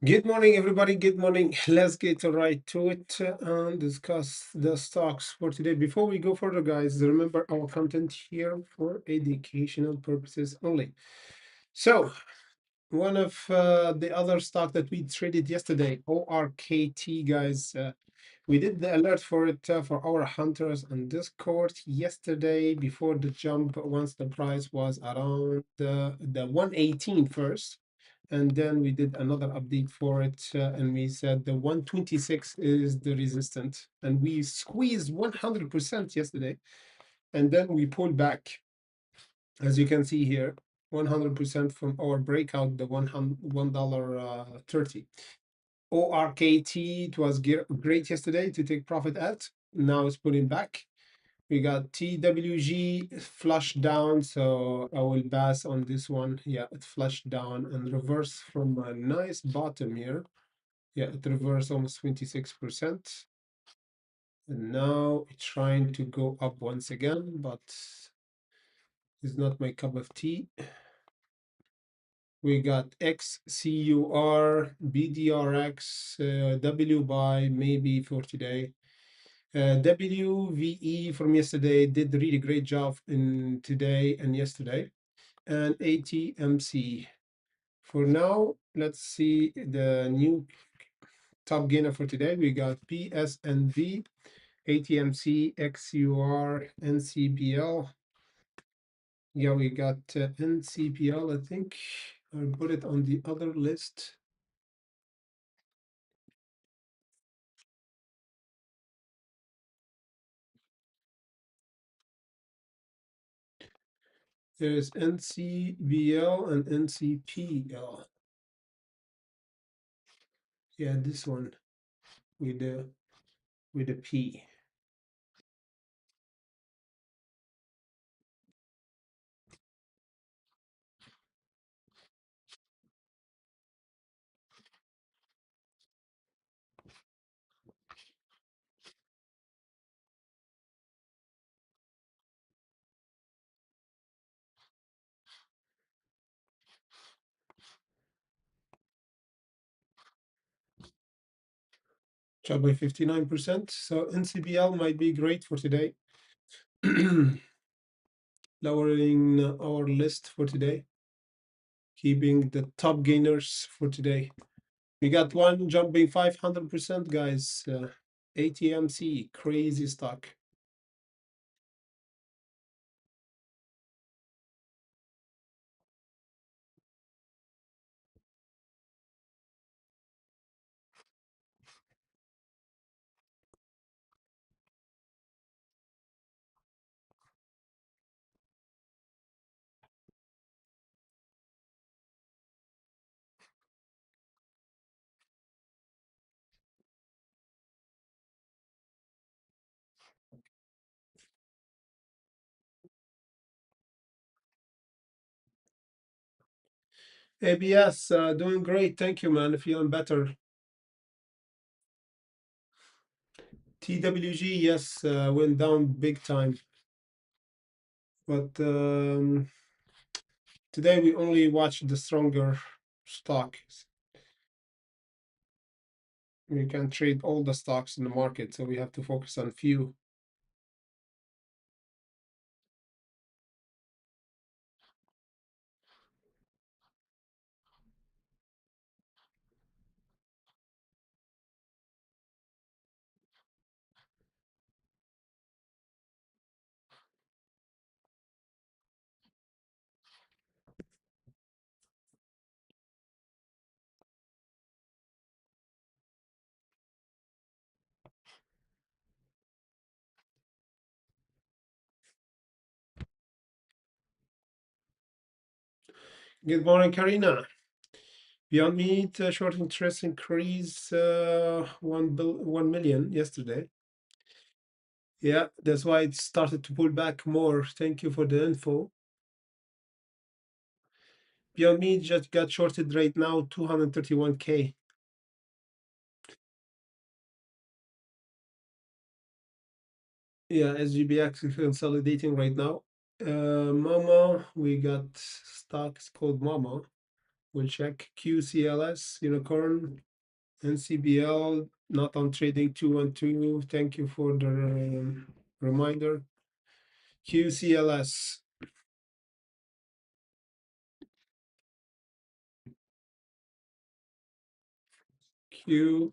Good morning, everybody. Good morning. Let's get right to it and discuss the stocks for today. Before we go further, guys, remember our content here for educational purposes only. So, one of the other stock that we traded yesterday, ORKT, guys, we did the alert for it for our hunters on Discord yesterday before the jump once the price was around the 118 first. And then we did another update for it, and we said the 126 is the resistant, and we squeezed 100% yesterday, and then we pulled back, as you can see here, 100% from our breakout, the $1.30. ORKT, it was great yesterday to take profit at. Now it's pulling back. We got TWG flushed down, so I will pass on this one. Yeah, it flushed down and reversed from a nice bottom here. Yeah, it reversed almost 26%. And now it's trying to go up once again, but it's not my cup of tea. We got XCUR, BDRX, W by maybe for today. WVE from yesterday did a really great job in today and yesterday. And ATMC. For now, let's see the new top gainer for today. We got PSNV, ATMC, XUR, NCPL. Yeah, we got NCPL, I think. I'll put it on the other list. There's NCBL and NCPL. Yeah, this one with the P. Dropped by 59%. So NCBL might be great for today. Lowering our list for today, keeping the top gainers for today. We got one jumping 500%, guys. ATMC, crazy stock. ABS, doing great. Thank you, man. Feeling better. TWG, yes, went down big time. But today we only watched the stronger stocks. We can trade all the stocks in the market, so we have to focus on few. Good morning, Karina. Beyond Meat, short interest increase 1 million yesterday. Yeah, that's why it started to pull back more. Thank you for the info. Beyond Meat just got shorted right now, 231K. Yeah, SGBX is consolidating right now. Mama, we got stocks called Mama, We'll check QCLS, Unicorn, NCBL, not on trading 212. Thank you for the reminder. QCLS, QCLS.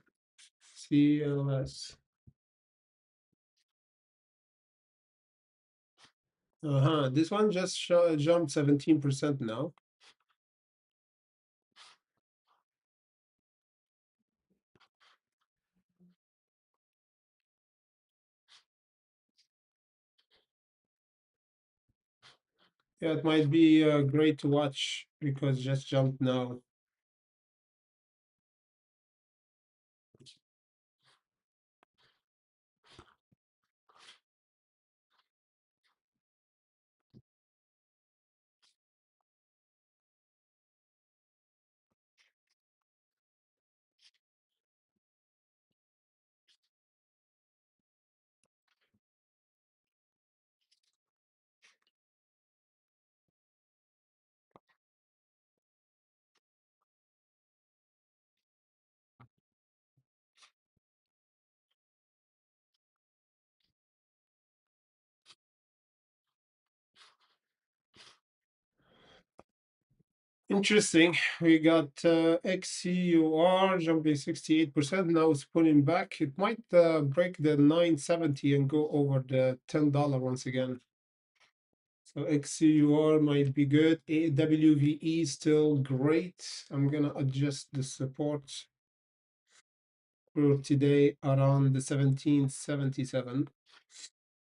This one just jumped 17% now. Yeah, it might be great to watch because just jumped now. Interesting. We got XCUR jumping 68%. Now it's pulling back. It might break the 970 and go over the $10 once again. So XCUR might be good. WVE still great. I'm gonna adjust the support for today around the 1777.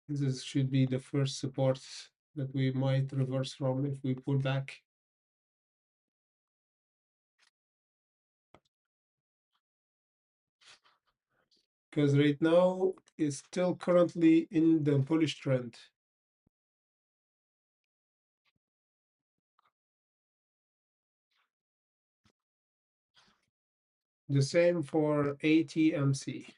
This should be the first support that we might reverse from if we pull back. Because right now it's still currently in the bullish trend. The same for ATMC.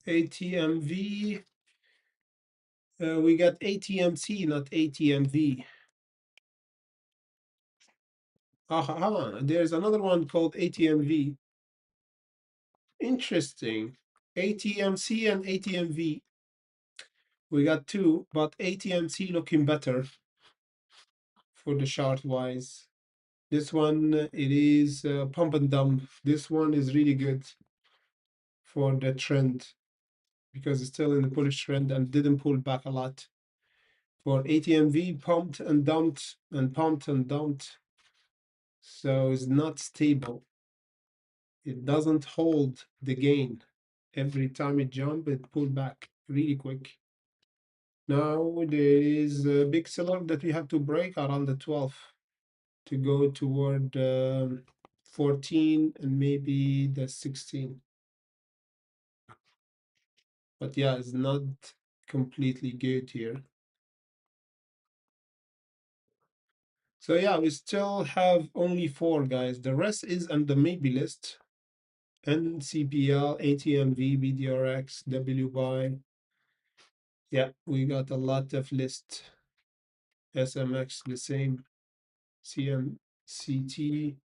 ATMV, we got ATMC, not ATMV. There's another one called ATMV. Interesting. ATMC and ATMV. We got two, but ATMC looking better for the chart wise. This one, it is pump and dump. This one is really good for the trend because it's still in the bullish trend and didn't pull back a lot. For ATMV, pumped and dumped and pumped and dumped. So it's not stable. It doesn't hold the gain. Every time it jump, it pull back really quick. Now there is a big seller that we have to break around the 12 to go toward 14 and maybe the 16. But yeah, it's not completely good here. So yeah, we still have only four guys. The rest is on the maybe list. NCPL, ATMV, BDRX, WY. Yeah, we got a lot of list. SMX the same. CMCT.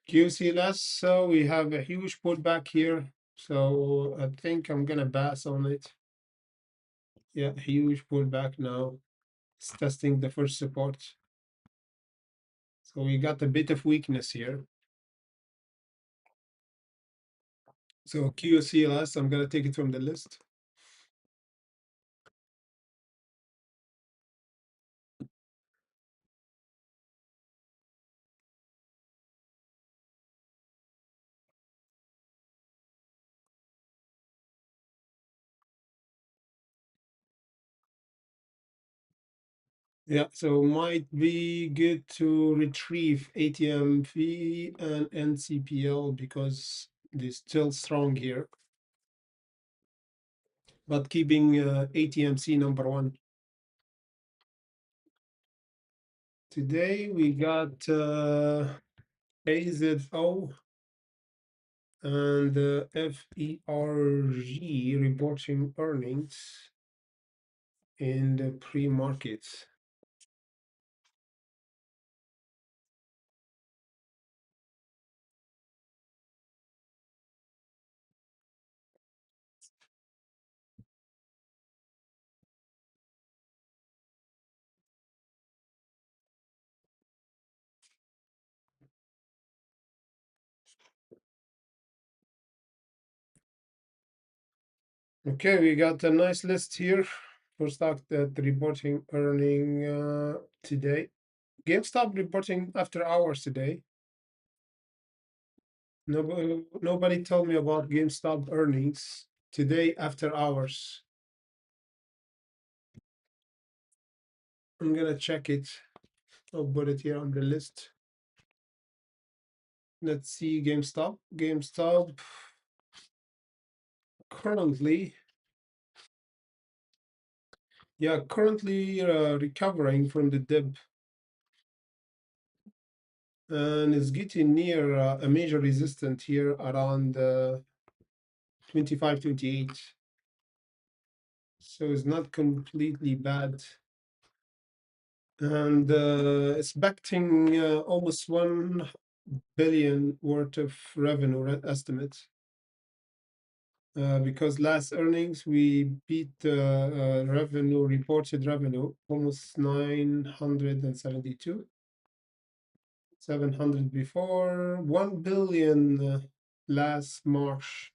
QCLS, so we have a huge pullback here. So I think I'm gonna pass on it. Yeah, huge pullback now. It's testing the first support. So we got a bit of weakness here. So QCLS, I'm gonna take it from the list. Yeah, so might be good to retrieve ATMV and NCPL because they're still strong here, but keeping ATMC number one. Today we got AZO and FERG reporting earnings in the pre-markets. Okay, we got a nice list here for stock that reporting earning today. GameStop reporting after hours today. Nobody told me about GameStop earnings today after hours. I'm gonna check it. I'll put it here on the list. Let's see GameStop. GameStop currently, yeah, currently recovering from the dip and is getting near a major resistance here around 25, 28. So it's not completely bad. And expecting almost 1 billion worth of revenue estimate. Because last earnings we beat revenue, reported revenue, almost 972, 700 before, 1 billion last March.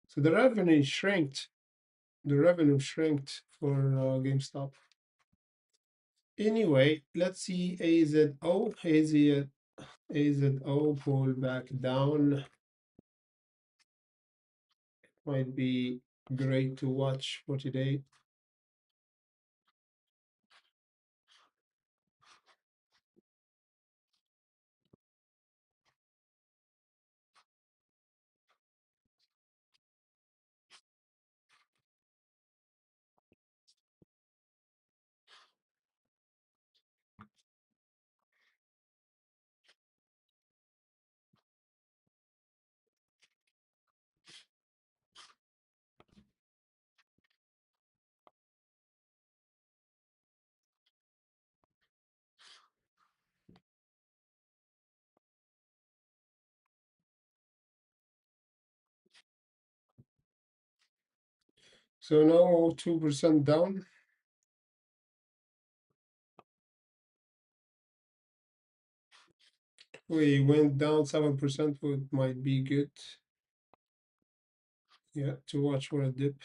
So the revenue shrinked. The revenue shrinked for GameStop. Anyway, let's see AZO. AZO pull back down. Might be great to watch for today. So now 2% down. We went down 7%, which might be good. Yeah, to watch for a dip.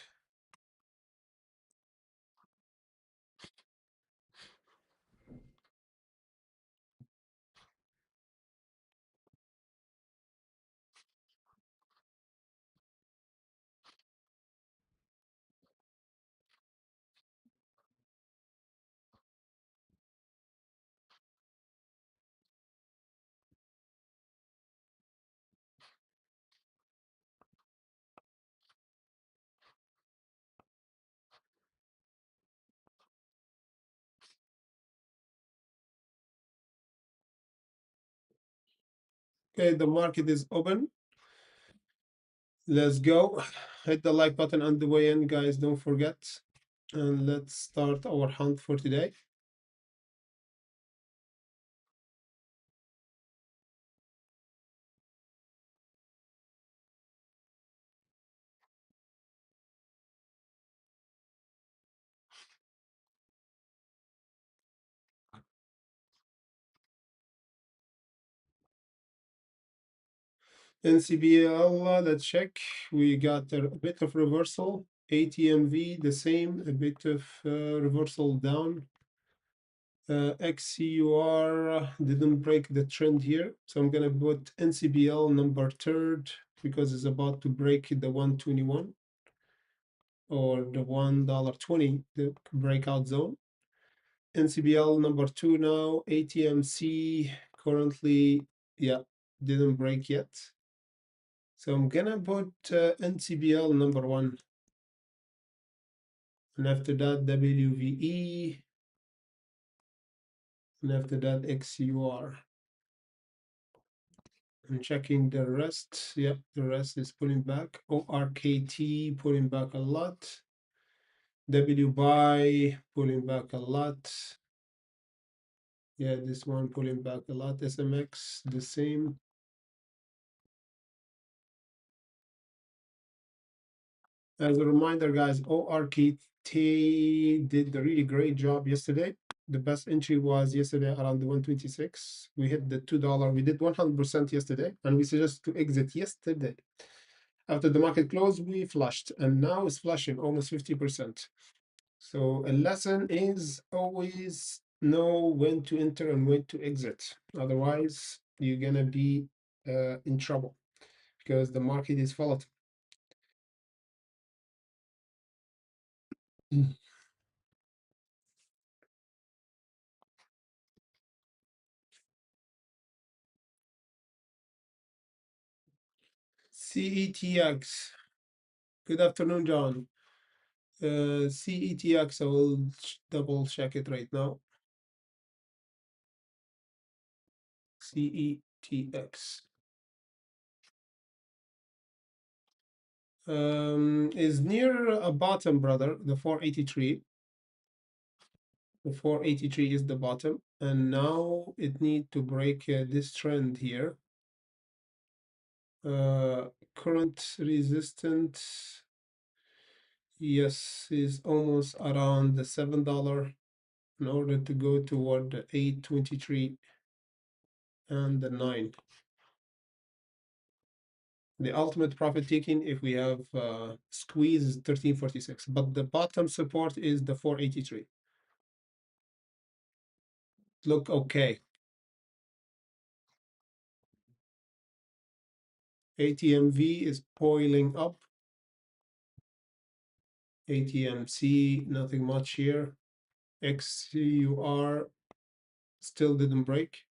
Okay, the market is open. Let's go. Hit the like button on the way in, guys. Don't forget. And let's start our hunt for today. NCBL, let's check. We got a bit of reversal. ATMV, the same, a bit of reversal down. XCUR didn't break the trend here. So I'm gonna put NCBL number third because it's about to break the 121 or the $1.20, the breakout zone. NCBL number two now, ATMC currently, yeah, didn't break yet. So I'm gonna put NCBL number one. And after that, WVE. And after that, XUR. I'm checking the rest. Yep, the rest is pulling back. ORKT pulling back a lot. WBUY pulling back a lot. Yeah, this one pulling back a lot. SMX, the same. As a reminder, guys, ORKT did a really great job yesterday. The best entry was yesterday around the 126. We hit the $2. We did 100% yesterday, and we suggest to exit yesterday. After the market closed, we flushed, and now it's flushing almost 50%. So a lesson is always know when to enter and when to exit. Otherwise, you're gonna be in trouble because the market is volatile. CETX. Good afternoon, John. CETX, I will double check it right now. CETX. Is near a bottom, brother, the 483. The 483 is the bottom, and now it need to break this trend here. Current resistance, yes, is almost around the $7 in order to go toward the 823 and the 9. The ultimate profit taking if we have squeeze is 1346, but the bottom support is the 483. Look okay. ATMV is boiling up. ATMC, nothing much here. XCUR still didn't break.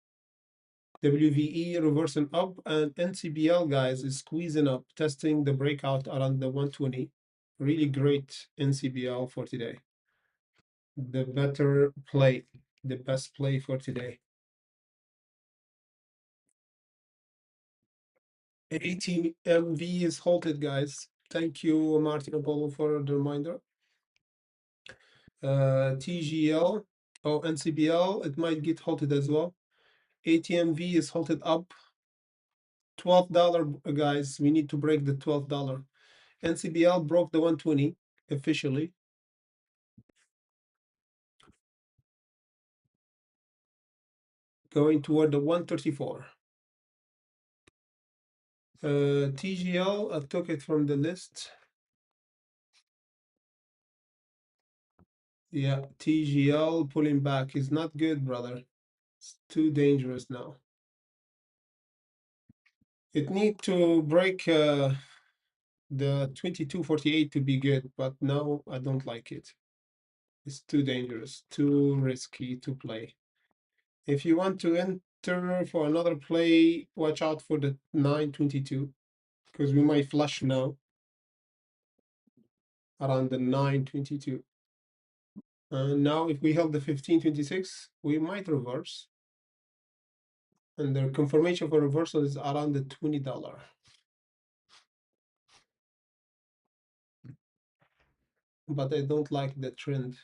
WVE reversing up, and NCBL, guys, is squeezing up, testing the breakout around the 120. Really great NCBL for today. The better play, the best play for today. ATMV is halted, guys. Thank you, Martin Apollo, for the reminder. TGL, oh, NCBL, it might get halted as well. ATMV is halted up. $12, guys. We need to break the $12. NCBL broke the 120 officially. Going toward the 134. TGL, I took it from the list. Yeah, TGL pulling back is not good, brother. It's too dangerous now. It need to break the 2248 to be good, but now I don't like it. It's too dangerous, too risky to play. If you want to enter for another play, watch out for the 922 because we might flush now around the 922. And now if we held the 1526, we might reverse. And the confirmation for reversal is around the $20. But I don't like the trend.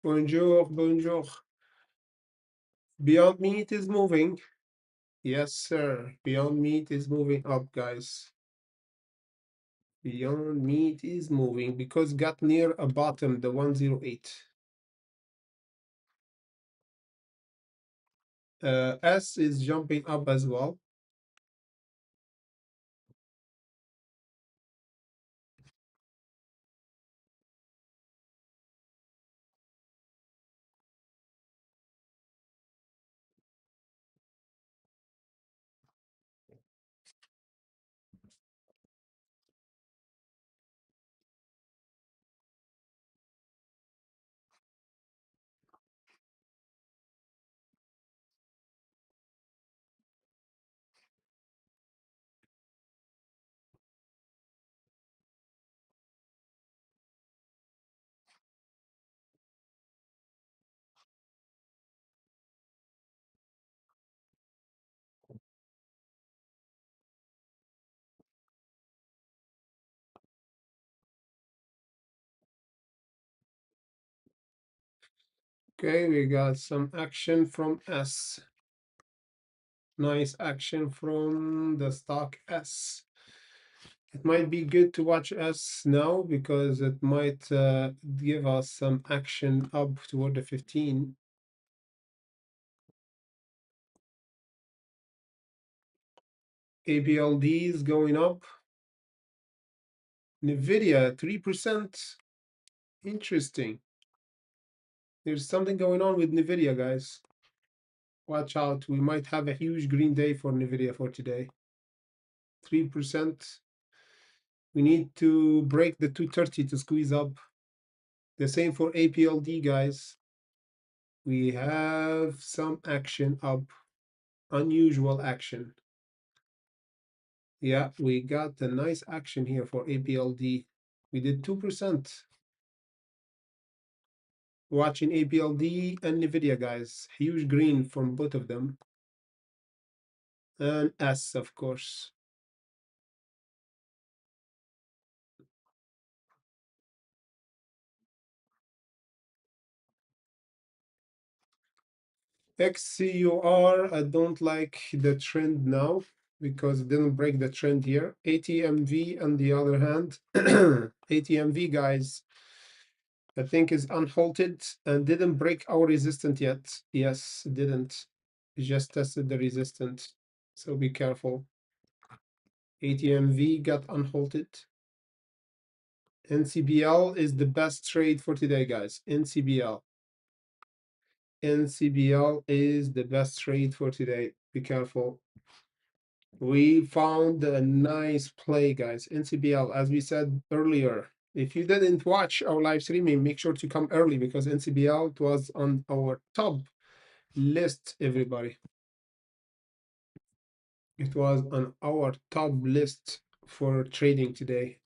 Bonjour, bonjour. Beyond Meat is moving. Yes, sir. Beyond Meat is moving up, guys. Beyond Meat is moving because got near a bottom, the 108. S is jumping up as well. Okay, we got some action from S. Nice action from the stock S. It might be good to watch S now because it might give us some action up toward the 15. ABLD is going up. NVIDIA 3%. Interesting. There's something going on with NVIDIA, guys. Watch out. We might have a huge green day for NVIDIA for today. 3%. We need to break the 230 to squeeze up. The same for APLD, guys. We have some action up. Unusual action. Yeah, we got a nice action here for APLD. We did 2%. Watching APLD and NVIDIA, guys. Huge green from both of them. And S, of course. XCUR, I don't like the trend now because it didn't break the trend here. ATMV, on the other hand, ATMV, guys, I think is unhalted and didn't break our resistance yet. Yes, it didn't. It just tested the resistance. So be careful. ATMV got unhalted. NCBL is the best trade for today, guys. NCBL. NCBL is the best trade for today. Be careful. We found a nice play, guys. NCBL, as we said earlier. If you didn't watch our live streaming, make sure to come early because NCBL it was on our top list, everybody. It was on our top list for trading today.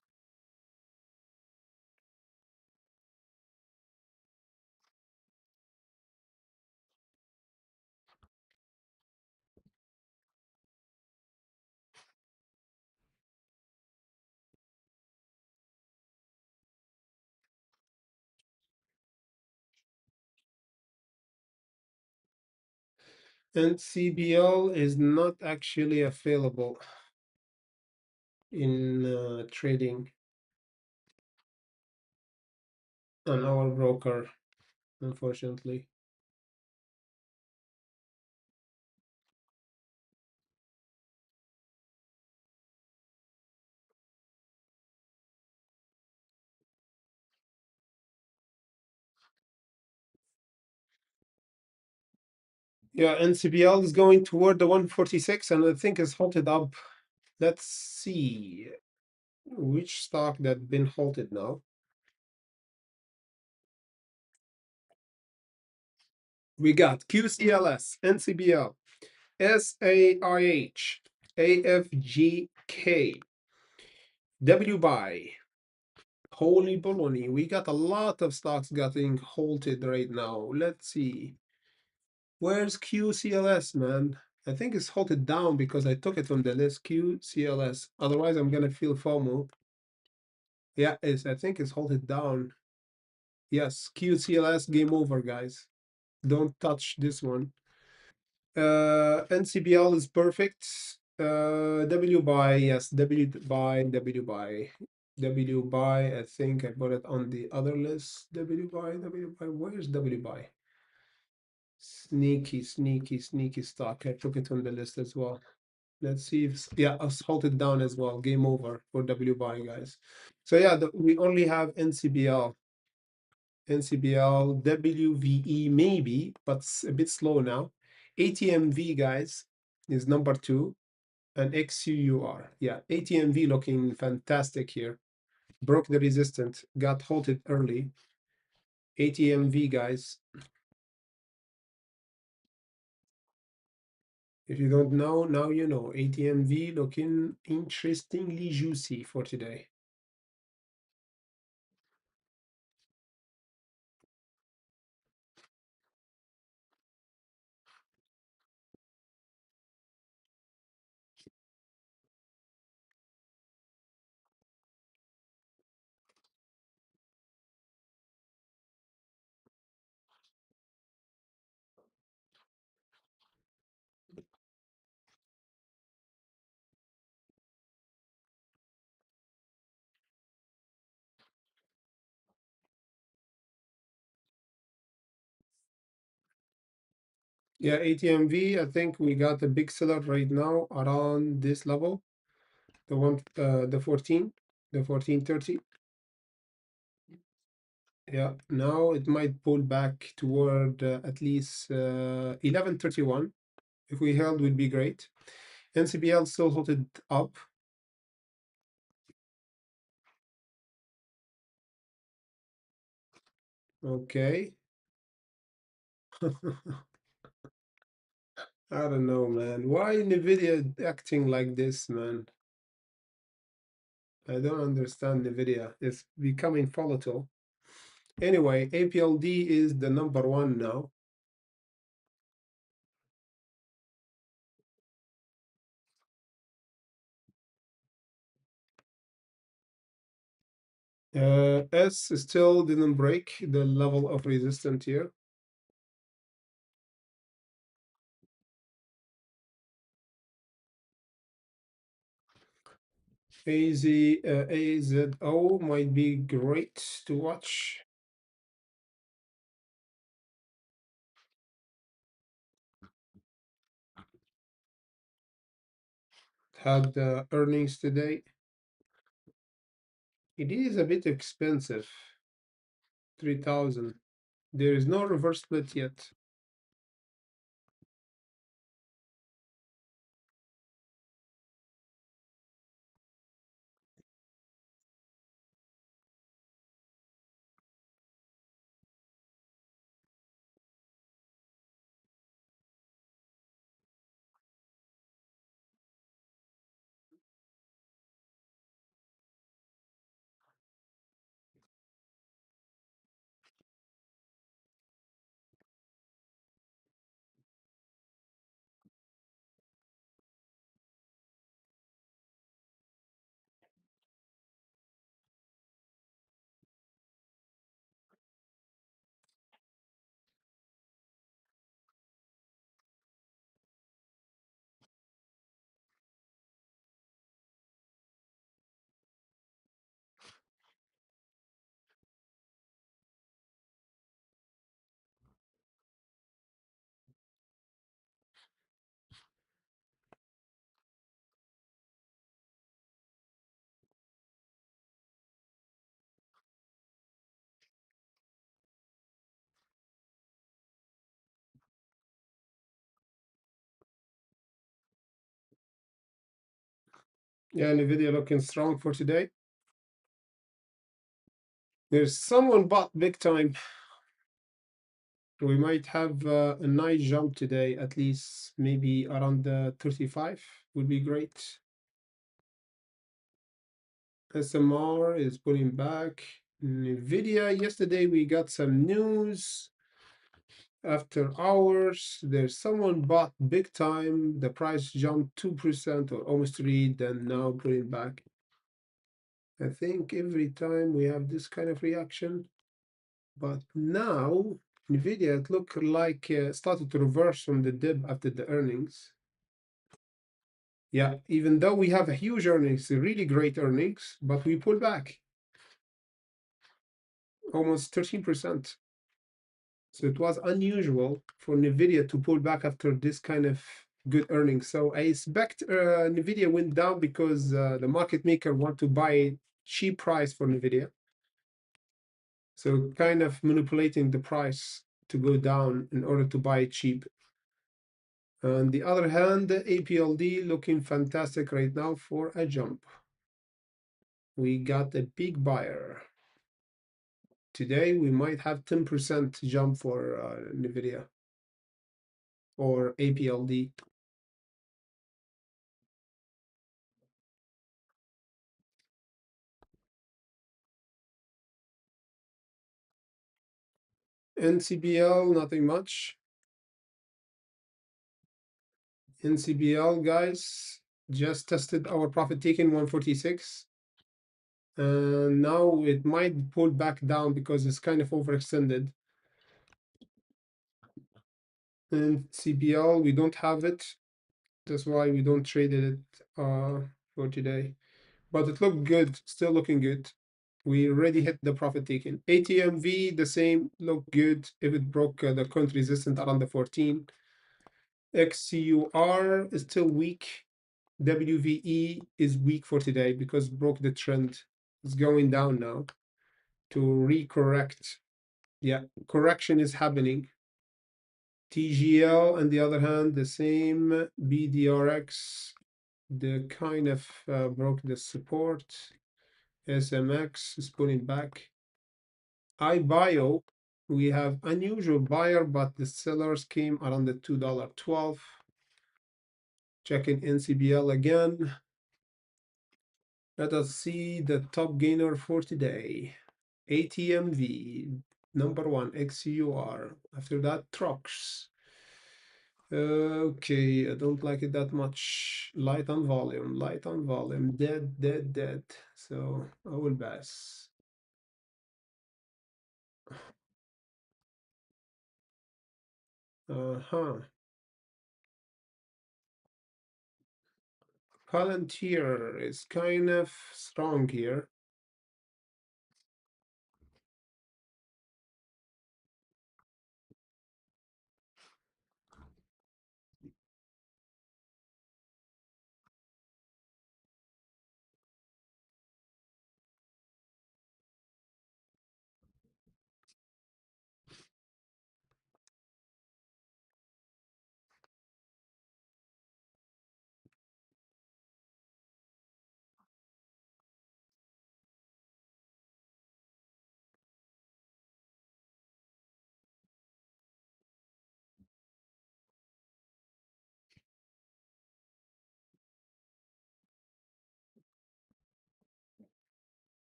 NCBL is not actually available in trading on our broker, unfortunately. Yeah, NCBL is going toward the 146 and I think it's halted up. Let's see which stock that been halted now. We got QCLS, NCBL, SAIH, AFGK, WBUY. Holy baloney. We got a lot of stocks getting halted right now. Let's see. Where's QCLS, man? I think it's halted down because I took it from the list. QCLS. Otherwise, I'm gonna feel FOMO. Yeah, I think it's halted down. Yes, QCLS game over, guys. Don't touch this one. NCBL is perfect. W by yes, W by. W buy, I think I put it on the other list. W buy, where's W buy? Sneaky, sneaky, sneaky stock. I took it on the list as well. Let's see if, yeah, us hold it down as well. Game over for W buy, guys. So yeah, we only have NCBL, WVE maybe, but it's a bit slow now. ATMV, guys, is number two, and XUUR. Yeah, ATMV looking fantastic here. Broke the resistance, got halted early. ATMV, guys. If you don't know, now you know. ATMV looking interestingly juicy for today. Yeah, ATMV, I think we got a big seller right now around this level. The one, the 14, the 1430. Yeah, now it might pull back toward at least 1131. If we held, would be great. NCBL still hold it up. Okay. I don't know, man. Why Nvidia acting like this, man? I don't understand Nvidia. It's becoming volatile. Anyway, APLD is the number one now. S still didn't break the level of resistance here. AZO might be great to watch. Had earnings today. It is a bit expensive, 3,000. There is no reverse split yet. Yeah, Nvidia looking strong for today. There's someone bought big time. We might have a nice jump today, at least maybe around the 35 would be great. SMR is pulling back. Nvidia, yesterday we got some news. After hours, there's someone bought big time. The price jumped 2% or almost 3, then now pulling back. I think every time we have this kind of reaction, but now Nvidia, it looked like started to reverse from the dip after the earnings. Yeah, even though we have a huge earnings, really great earnings, but we pull back almost 13%. So it was unusual for Nvidia to pull back after this kind of good earnings. So I expect Nvidia went down because the market maker want to buy cheap price for Nvidia. So kind of manipulating the price to go down in order to buy it cheap. On the other hand, APLD looking fantastic right now for a jump. We got a big buyer. Today we might have 10% jump for Nvidia or APLD. NCBL, nothing much. NCBL, guys, just tested our profit taking 146. And now it might pull back down because it's kind of overextended. And CBL, we don't have it. That's why we don't trade it for today. But it looked good, still looking good. We already hit the profit taking. ATMV, the same, look good if it broke the current resistance around the 14. XCUR is still weak. WVE is weak for today because broke the trend. It's going down now to recorrect. Yeah, correction is happening. TGL, on the other hand, the same. BDRX, the kind of broke the support. SMX is pulling back. iBio, we have unusual buyer, but the sellers came around the $2.12. Checking NCBL again. Let us see the top gainer for today. ATMV, number one, XUR. After that, trucks. Okay, I don't like it that much. Light on volume, light on volume. Dead, dead, dead. So I will pass. Uh-huh. Palantir is kind of strong here.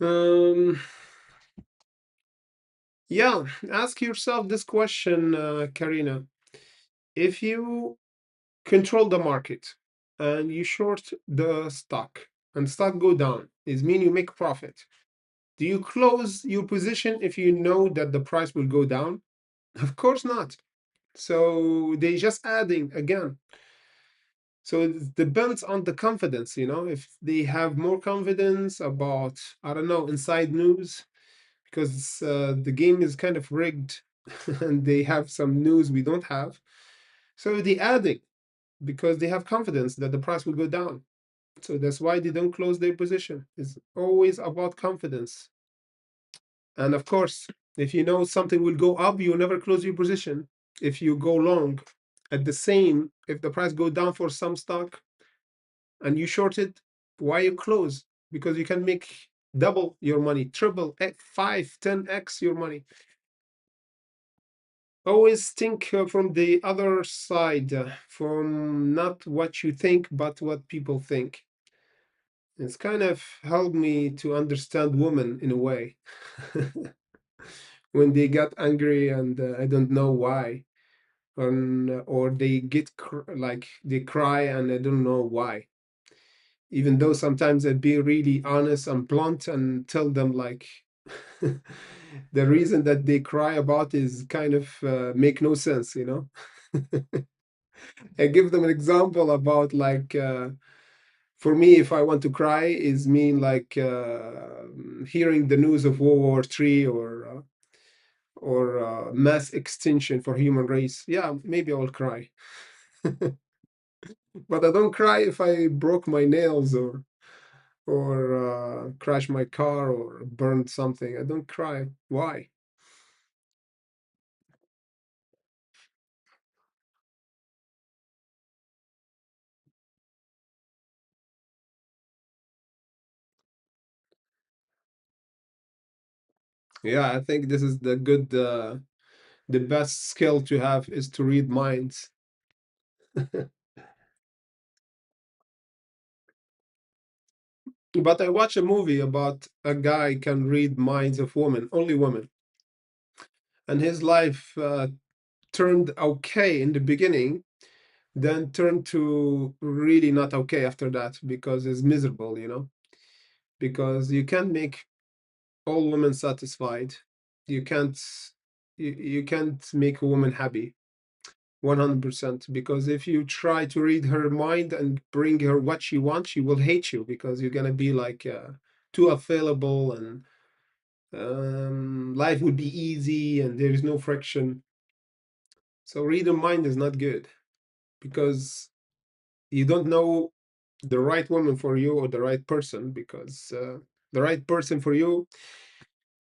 Um, yeah, ask yourself this question, Karina. If you control the market and you short the stock and stock go down, it mean you make profit. Do you close your position if you know that the price will go down? Of course not. So they just adding again. So it depends on the confidence, if they have more confidence about, I don't know, inside news, because the game is kind of rigged and they have some news we don't have. So they adding because they have confidence that the price will go down. So that's why they don't close their position. It's always about confidence. And of course, if you know something will go up, you never close your position. If you go long at the same, if the price go down for some stock and you short it, why you close? Because you can make double your money, triple, 5, 10x your money. Always think from the other side, from not what you think, but what people think. It's kind of helped me to understand women in a way. when they get angry and I don't know why, or they get like they cry and I don't know why. Even though sometimes I'd be really honest and blunt and tell them like the reason that they cry about is kind of make no sense, you know. I give them an example about like for me, if I want to cry, is mean like hearing the news of World War III or mass extinction for human race. Yeah, maybe I will cry, but I don't cry if I broke my nails or crash my car or burned something. I don't cry. Why? Yeah, I think this is the best skill to have is to read minds. But I watched a movie about a guy can read minds of women, only women, and his life turned okay in the beginning, then turned to really not okay after that because it's miserable, you know, because you can't make all women satisfied. You can't you can't make a woman happy 100% because if you try to read her mind and bring her what she wants, she will hate you because you're gonna be like too available and life would be easy and there is no friction. So reading mind is not good because you don't know the right woman for you or the right person because the right person for you,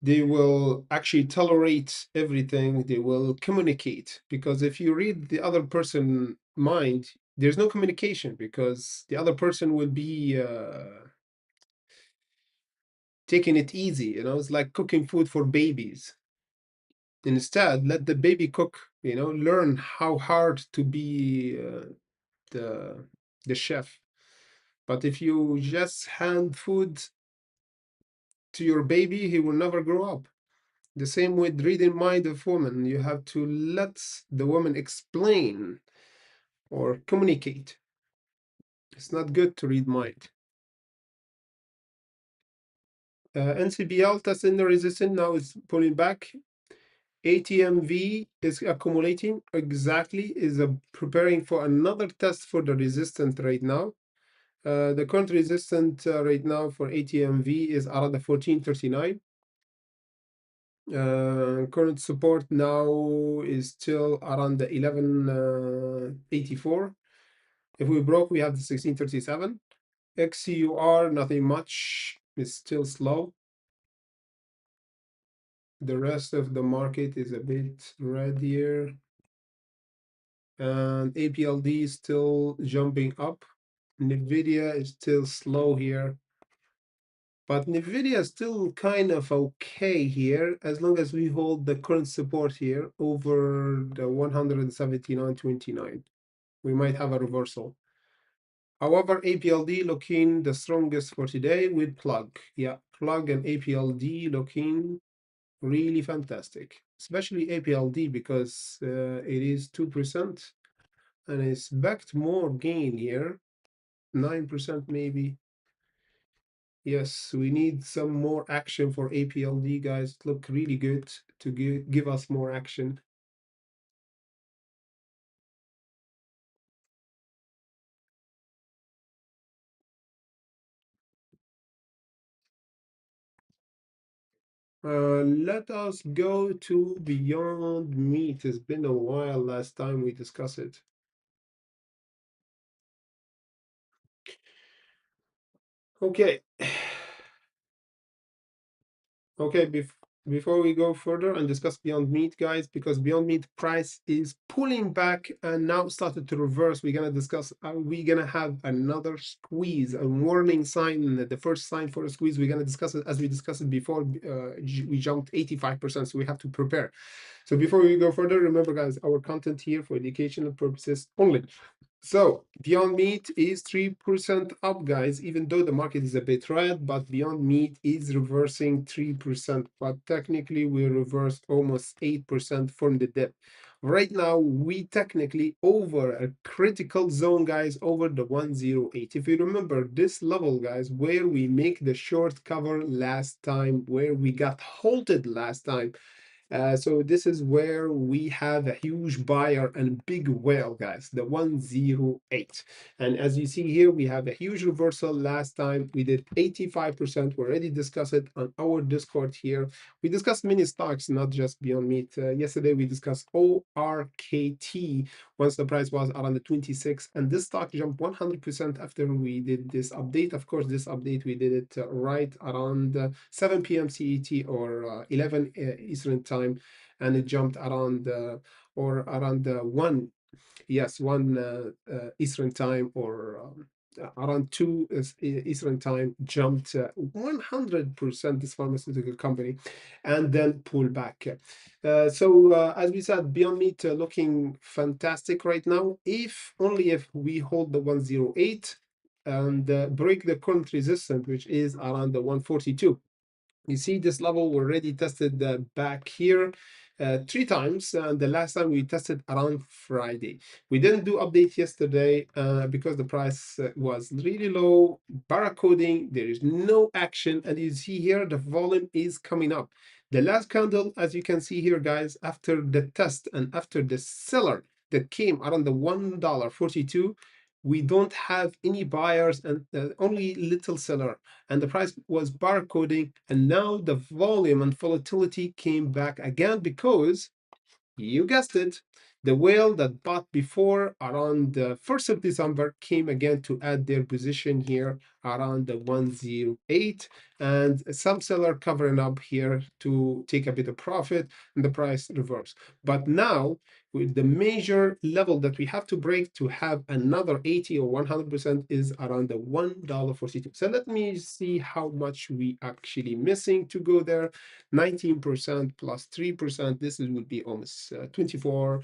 they will actually tolerate everything, they will communicate because if you read the other person mind, there's no communication because the other person will be taking it easy, you know, it's like cooking food for babies. Instead, let the baby cook, you know, learn how hard to be the the chef. But if you just hand food to your baby, he will never grow up. The same with reading mind of woman. You have to let the woman explain or communicate. It's not good to read mind. NCBL test in the resistance now is pulling back. ATMV is accumulating exactly, is preparing for another test for the resistance right now. The current resistance right now for ATMV is around the 1439. Current support now is still around the 1184. If we broke, we have the 1637. XCUR, nothing much, it's still slow. The rest of the market is a bit red here. And APLD is still jumping up. NVIDIA is still slow here. But NVIDIA is still kind of okay here as long as we hold the current support here over the 179.29. We might have a reversal. However, APLD looking the strongest for today with plug. Yeah, plug and APLD looking really fantastic, especially APLD because it is 2% and it's backed more gain here, 9% maybe. Yes, we need some more action for APLD, guys. It look really good to give us more action. Let us go to Beyond Meat. It's been a while last time we discussed it. Okay. Okay, before we go further and discuss Beyond Meat, guys, because Beyond Meat price is pulling back and now started to reverse, we're gonna discuss, are we gonna have another squeeze, a warning sign, the first sign for a squeeze? We're gonna discuss it as we discussed it before. We jumped 85%, so we have to prepare. So before we go further, remember, guys, our content here for educational purposes only. So Beyond Meat is 3% up, guys, even though the market is a bit red, but Beyond Meat is reversing 3%, but technically we reversed almost 8% from the dip. Right now, we technically over a critical zone, guys, over the 108. If you remember this level, guys, where we make the short cover last time, where we got halted last time, so this is where we have a huge buyer and big whale, guys, the 108. And as you see here, we have a huge reversal. Last time we did 85%. We already discussed it on our Discord here. We discussed many stocks, not just Beyond Meat. Yesterday we discussed ORKT once the price was around the 26, and this stock jumped 100% after we did this update. Of course, this update we did it right around 7 p.m. CET or 11 Eastern time, and it jumped around or around 1, yes, 1 Eastern time, or around 2 Eastern time, jumped 100%, this pharmaceutical company, and then pull back. So as we said, Beyond Meat looking fantastic right now, if only if we hold the 108 and break the current resistance, which is around the 142. You see this level we already tested back here 3 times, and the last time we tested around Friday. We didn't do update yesterday because the price was really low, barcoding, there is no action, and you see here the volume is coming up. The last candle, as you can see here, guys, after the test and after the seller that came around the $1.42, we don't have any buyers and only little seller, and the price was barcoding, and now the volume and volatility came back again because you guessed it, the whale that bought before around the 1st of December came again to add their position here around the 108, and some seller covering up here to take a bit of profit, and the price reversed. But now with the major level that we have to break to have another 80 or 100% is around the $1.42. So let me see how much we actually missing to go there. 19% plus 3%, this will be almost 24%.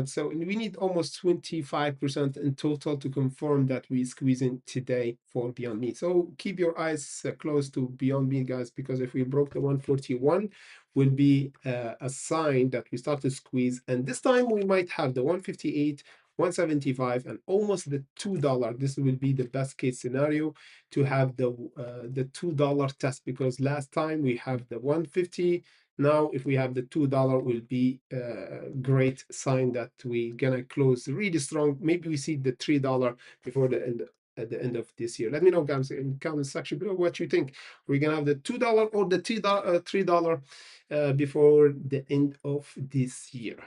So we need almost 25% in total to confirm that we squeeze in today for Beyond Meat. So keep your eyes close to Beyond Meat, guys, because if we broke the 141, will be a sign that we start to squeeze. And this time we might have the 158, 175, and almost the $2. This will be the best case scenario to have the $2 test, because last time we have the 150. Now if we have the $2, will be a great sign that we gonna close really strong. Maybe we see the $3 before the end, at the end of this year. Let me know, guys, in the comment section below what you think. We're gonna have the $2 or the $3 before the end of this year.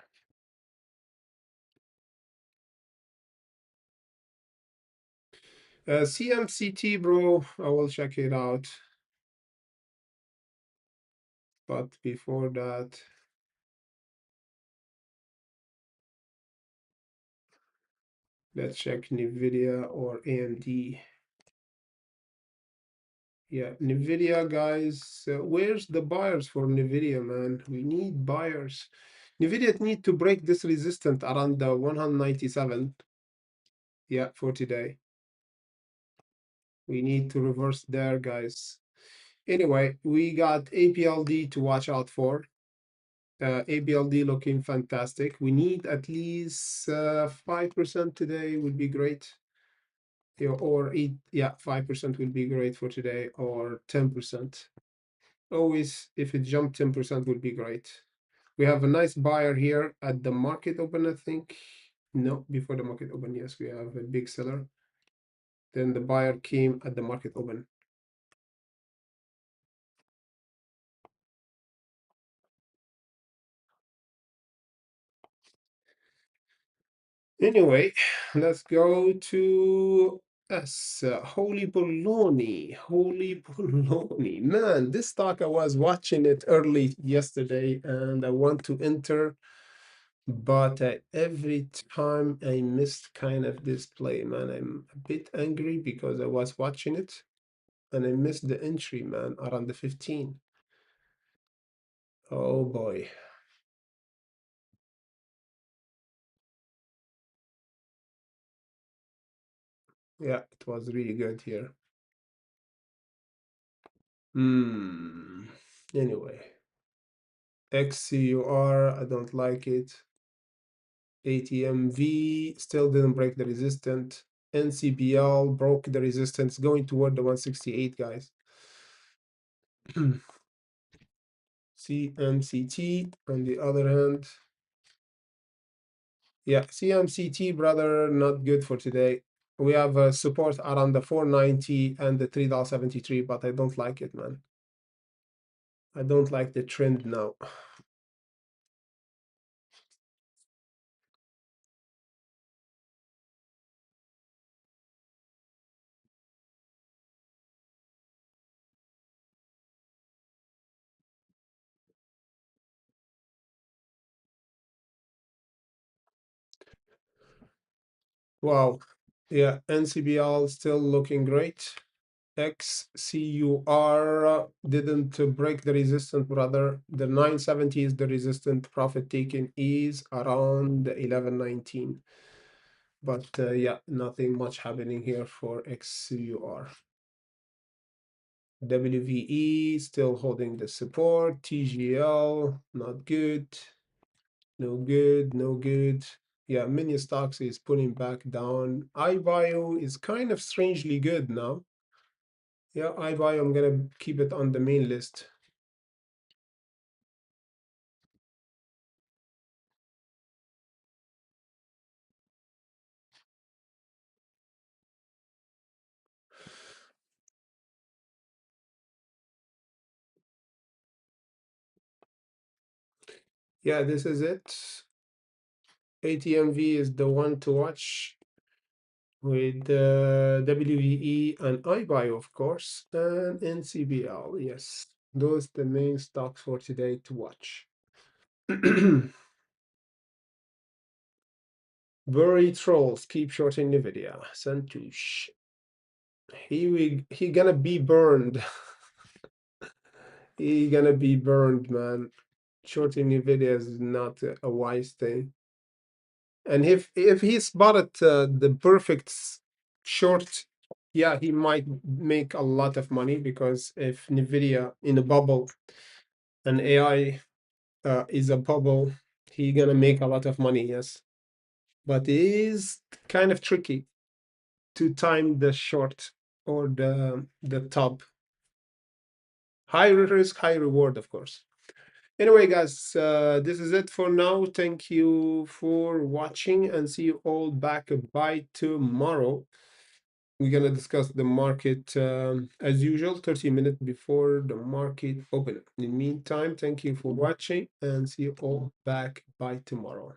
CMCT, bro, I will check it out. But before that, let's check NVIDIA or AMD. Yeah, NVIDIA, guys. Where's the buyers for NVIDIA, man? We need buyers. NVIDIA need to break this resistance around the 197. Yeah, for today. We need to reverse there, guys. Anyway, we got APLD to watch out for. ABLD looking fantastic. We need at least 5% today would be great. Yeah, or 8, yeah, 5% will be great for today, or 10%. Always, if it jumped 10% would be great. We have a nice buyer here at the market open, I think. No, before the market open, yes, we have a big seller. Then the buyer came at the market open. Anyway, let's go to S. Holy Bologna. Holy Bologna. Man, this stock, I was watching it early yesterday and I want to enter, but every time I missed kind of this play, man. I'm a bit angry because I was watching it and I missed the entry, man, around the 15. Oh boy. Yeah, it was really good here. Anyway, XCUR, I don't like it. ATMV still didn't break the resistance. NCBL broke the resistance, going toward the 168, guys. CMCT, on the other hand, yeah, CMCT, brother, not good for today. We have support around the 490 and the $3.73, but I don't like it, man. I don't like the trend now. Wow. Yeah, NCBL still looking great. XCUR didn't break the resistance, brother. The 970 is the resistant. Profit taken is around 1119. But yeah, nothing much happening here for XCUR. WVE still holding the support. TGL, not good. No good, no good. Yeah, mini stocks is pulling back down. iBio is kind of strangely good now. Yeah, iBio, I'm gonna keep it on the main list. Yeah, this is it. ATMV is the one to watch with WVE and iBio, of course, and NCBL. Yes, those the main stocks for today to watch. Bury trolls keep shorting Nvidia. Santush. He gonna be burned. He gonna be burned, man. Shorting Nvidia is not a wise thing. And if he spotted the perfect short, yeah, he might make a lot of money because if Nvidia in a bubble and AI is a bubble, he gonna make a lot of money, yes. But it is kind of tricky to time the short or the top. High risk, high reward, of course. Anyway, guys, this is it for now. Thank you for watching and see you all back by tomorrow. We're gonna discuss the market as usual, 30 minutes before the market open. In the meantime, thank you for watching and see you all back by tomorrow.